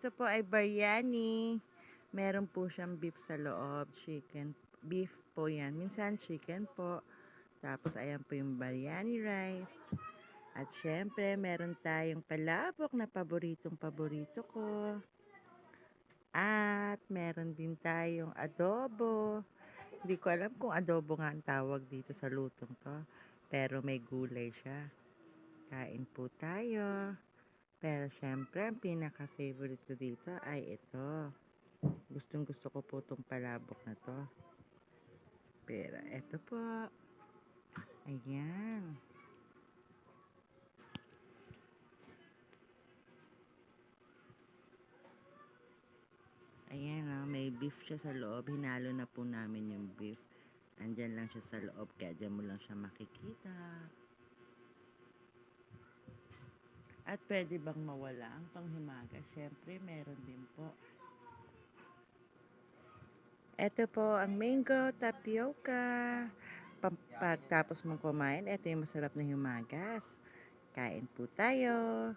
ito po ay biryani. Meron po siyang beef sa loob, chicken. Beef po yan. Minsan chicken po. Tapos ayan po yung biryani rice. At syempre, meron tayong palabok na paborito ko. At meron din tayong adobo. Hindi ko alam kung adobo nga ang tawag dito sa lutong to. Pero may gulay siya. Kain po tayo. Pero syempre, ang pinaka-favorite ko dito ay ito. Gustong gusto ko po itong palabok na to. Pero ito po. Ayan. Ayan may beef siya sa loob. Hinalo na po namin yung beef. Andyan lang siya sa loob, kaya dyan mo lang siya makikita. At pwede bang mawala ang panghimagas? Syempre, meron din po. Ito po ang mango tapioca. Pagtapos mong kumain, ito yung masarap na himagas. Kain po tayo.